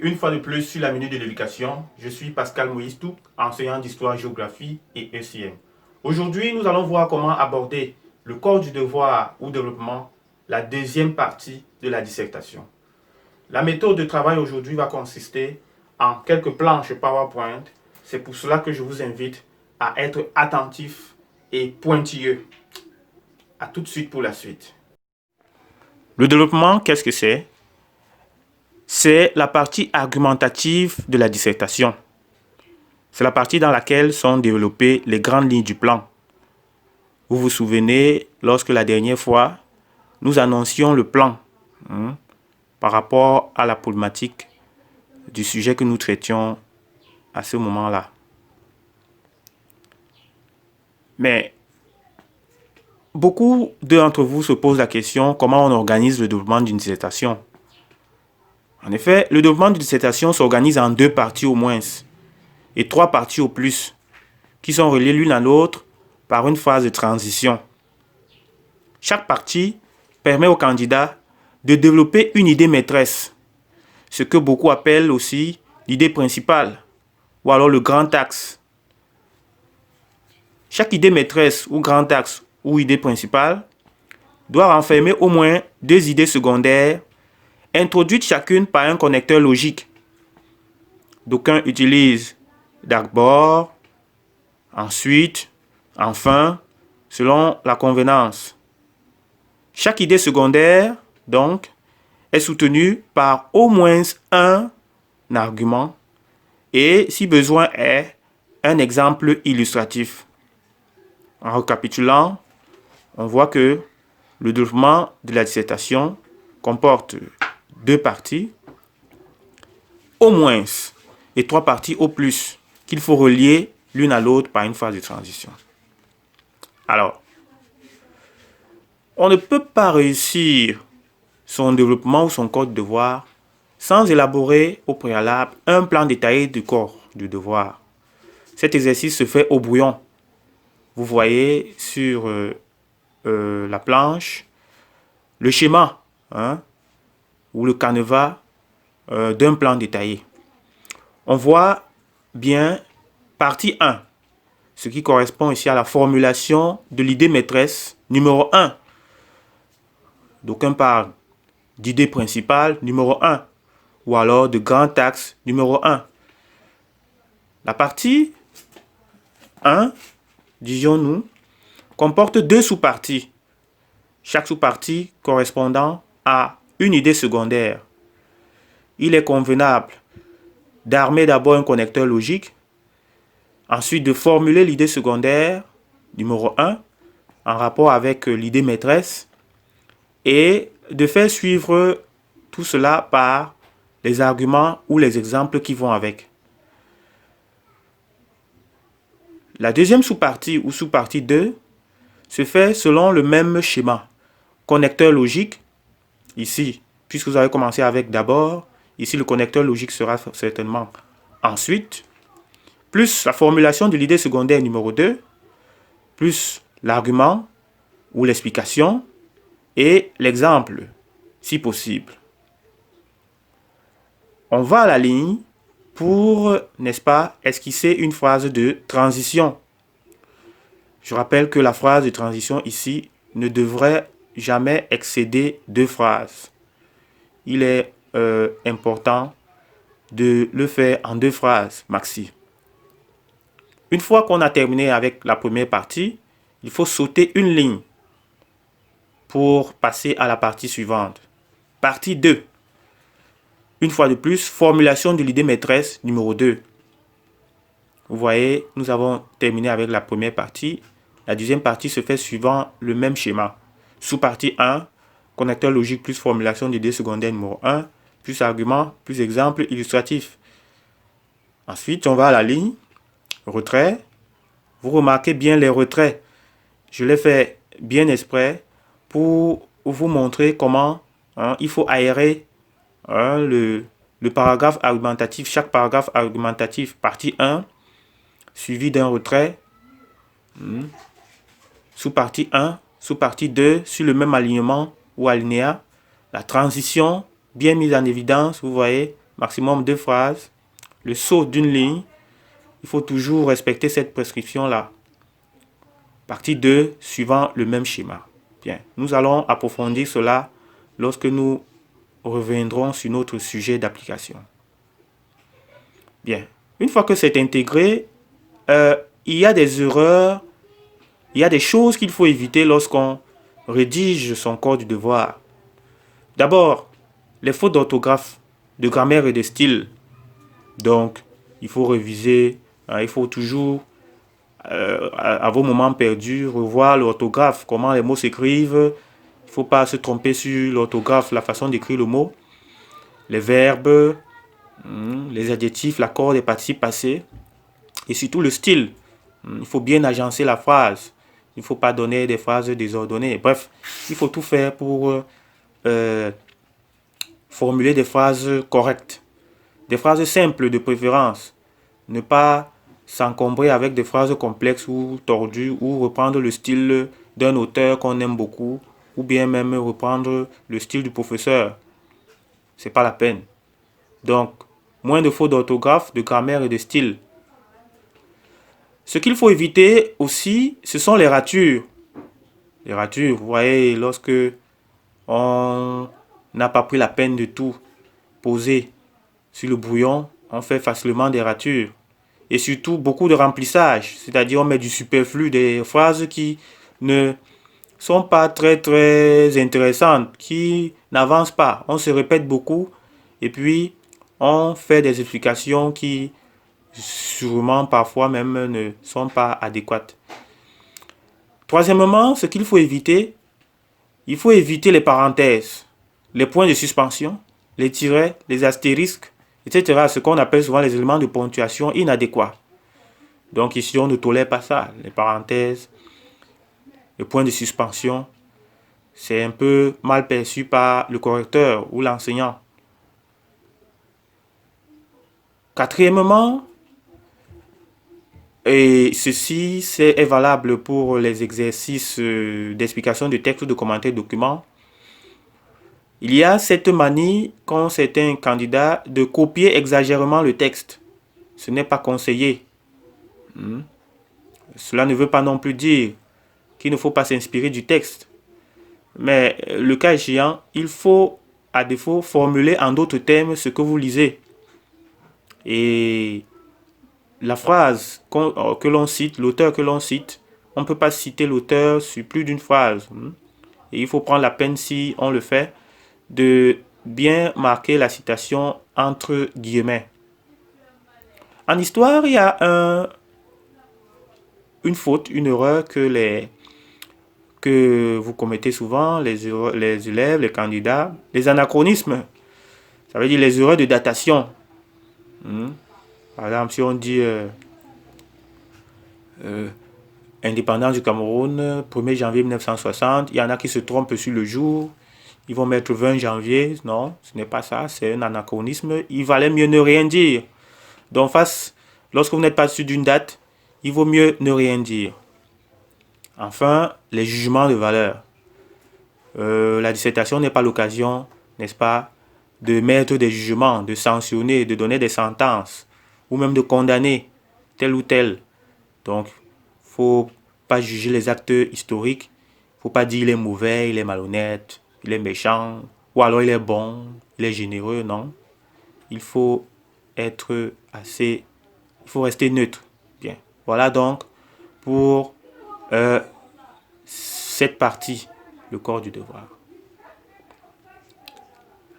une fois de plus sur la minute de l'éducation. Je suis Pascal Moïse Touc, enseignant d'histoire, géographie et ECM. Aujourd'hui, nous allons voir comment aborder le corps du devoir ou développement, la deuxième partie de la dissertation. La méthode de travail aujourd'hui va consister en quelques planches PowerPoint. C'est pour cela que je vous invite à être attentif et pointilleux. A tout de suite pour la suite. Le développement, qu'est-ce que c'est? C'est la partie argumentative de la dissertation. C'est la partie dans laquelle sont développées les grandes lignes du plan. Vous vous souvenez, lorsque la dernière fois, nous annoncions le plan par rapport à la problématique du sujet que nous traitions à ce moment-là. Mais beaucoup d'entre vous se posent la question comment on organise le développement d'une dissertation. En effet, le développement d'une dissertation s'organise en 2 parties au moins et 3 parties au plus, qui sont reliées l'une à l'autre par une phase de transition. Chaque partie permet au candidat de développer une idée maîtresse, ce que beaucoup appellent aussi l'idée principale, ou alors le grand axe. Chaque idée maîtresse ou grand axe ou idée principale doit renfermer au moins 2 idées secondaires introduites chacune par un connecteur logique. D'aucuns utilisent d'abord, ensuite, enfin, selon la convenance. Chaque idée secondaire, donc, est soutenue par au moins un argument et, si besoin est, un exemple illustratif. En récapitulant, on voit que le développement de la dissertation comporte 2 parties, au moins, et 3 parties au plus, qu'il faut relier l'une à l'autre par une phase de transition. Alors, on ne peut pas réussir son développement ou son corps de devoir sans élaborer au préalable un plan détaillé du corps du devoir. Cet exercice se fait au brouillon. Vous voyez sur la planche le schéma ou le canevas d'un plan détaillé. On voit bien partie 1, ce qui correspond ici à la formulation de l'idée maîtresse numéro 1. D'aucuns parlent d'idée principale numéro 1 ou alors de grand axe numéro 1. La partie 1, disions-nous, comporte 2 sous-parties, chaque sous-partie correspondant à une idée secondaire. Il est convenable d'armer d'abord un connecteur logique, ensuite de formuler l'idée secondaire numéro 1 en rapport avec l'idée maîtresse et de faire suivre tout cela par les arguments ou les exemples qui vont avec. La deuxième sous-partie ou sous-partie 2 se fait selon le même schéma. Connecteur logique, ici, puisque vous avez commencé avec d'abord, ici le connecteur logique sera certainement ensuite, plus la formulation de l'idée secondaire numéro 2, plus l'argument ou l'explication et l'exemple, si possible. On va à la ligne pour, n'est-ce pas, esquisser une phrase de transition. Je rappelle que la phrase de transition ici ne devrait jamais excéder 2 phrases. Il est important de le faire en 2 phrases maxi. Une fois qu'on a terminé avec la première partie, il faut sauter une ligne pour passer à la partie suivante. Partie 2. Une fois de plus, formulation de l'idée maîtresse numéro 2. Vous voyez, nous avons terminé avec la première partie. La deuxième partie se fait suivant le même schéma. Sous-partie 1, connecteur logique plus formulation d'idée secondaire numéro 1, plus argument, plus exemple illustratif. Ensuite, on va à la ligne, retrait. Vous remarquez bien les retraits. Je l'ai fait bien exprès pour vous montrer comment il faut aérer le paragraphe argumentatif, chaque paragraphe argumentatif, partie 1, suivi d'un retrait, sous-partie 1, sous-partie 2, sur le même alignement ou alinéa, la transition bien mise en évidence, vous voyez, maximum 2 phrases. Le saut d'une ligne, il faut toujours respecter cette prescription-là. Partie 2, suivant le même schéma. Bien, nous allons approfondir cela lorsque nous reviendrons sur notre sujet d'application. Bien, une fois que c'est intégré, il y a des erreurs, il y a des choses qu'il faut éviter lorsqu'on rédige son corps du devoir. D'abord, les fautes d'orthographe, de grammaire et de style. Donc, il faut réviser, il faut toujours, à vos moments perdus, revoir l'orthographe, comment les mots s'écrivent. Il ne faut pas se tromper sur l'orthographe, la façon d'écrire le mot. Les verbes, les adjectifs, l'accord des participes passés. Et surtout le style. Il faut bien agencer la phrase. Il ne faut pas donner des phrases désordonnées. Bref, il faut tout faire pour formuler des phrases correctes. Des phrases simples de préférence. Ne pas s'encombrer avec des phrases complexes ou tordues ou reprendre le style d'un auteur qu'on aime beaucoup ou bien même reprendre le style du professeur. C'est pas la peine. Donc, moins de fautes d'orthographe, de grammaire et de style. Ce qu'il faut éviter aussi, ce sont les ratures. Les ratures, vous voyez, lorsque on n'a pas pris la peine de tout poser sur le brouillon, on fait facilement des ratures. Et surtout, beaucoup de remplissage, c'est-à-dire on met du superflu, des phrases qui ne sont pas très intéressantes, qui n'avancent pas. On se répète beaucoup et puis on fait des explications qui sûrement parfois même ne sont pas adéquates. Troisièmement, ce qu'il faut éviter, il faut éviter les parenthèses, les points de suspension, les tirets, les astérisques, etc. Ce qu'on appelle souvent les éléments de ponctuation inadéquats. Donc ici, on ne tolère pas ça. Les parenthèses, les points de suspension, c'est un peu mal perçu par le correcteur ou l'enseignant. Quatrièmement, et ceci est valable pour les exercices d'explication de texte ou de commentaire de documents. Il y a cette manie qu'ont certains candidats de copier exagérément le texte. Ce n'est pas conseillé. Cela ne veut pas non plus dire qu'il ne faut pas s'inspirer du texte. Mais le cas échéant, il faut à défaut formuler en d'autres termes ce que vous lisez. Et la phrase que l'on cite, l'auteur que l'on cite, on ne peut pas citer l'auteur sur plus d'une phrase. Et il faut prendre la peine, si on le fait, de bien marquer la citation entre guillemets. En histoire, il y a une faute, une erreur que vous commettez souvent, les élèves, les candidats, les anachronismes. Ça veut dire les erreurs de datation. Par exemple, si on dit indépendance du Cameroun, 1er janvier 1960, il y en a qui se trompent sur le jour. Ils vont mettre 20 janvier. Non, ce n'est pas ça, c'est un anachronisme. Il valait mieux ne rien dire. Donc, lorsque vous n'êtes pas sûr d'une date, il vaut mieux ne rien dire. Enfin, les jugements de valeur. La dissertation n'est pas l'occasion, n'est-ce pas, de mettre des jugements, de sanctionner, de donner des sentences, ou même de condamner tel ou tel. Donc, il ne faut pas juger les actes historiques. Il ne faut pas dire il est mauvais, il est malhonnête, il est méchant, ou alors il est bon, il est généreux, non. Il faut rester neutre. Bien. Voilà donc pour cette partie, le corps du devoir.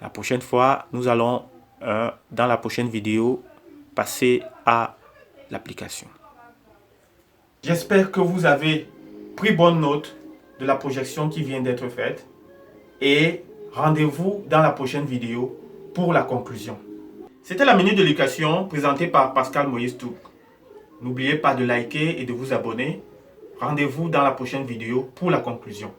La prochaine fois, nous allons, dans la prochaine vidéo, passer à l'application. J'espère que vous avez pris bonne note de la projection qui vient d'être faite. Et rendez-vous dans la prochaine vidéo pour la conclusion. C'était la Minute de l'éducation présentée par Pascal Moïse Touc. N'oubliez pas de liker et de vous abonner. Rendez-vous dans la prochaine vidéo pour la conclusion.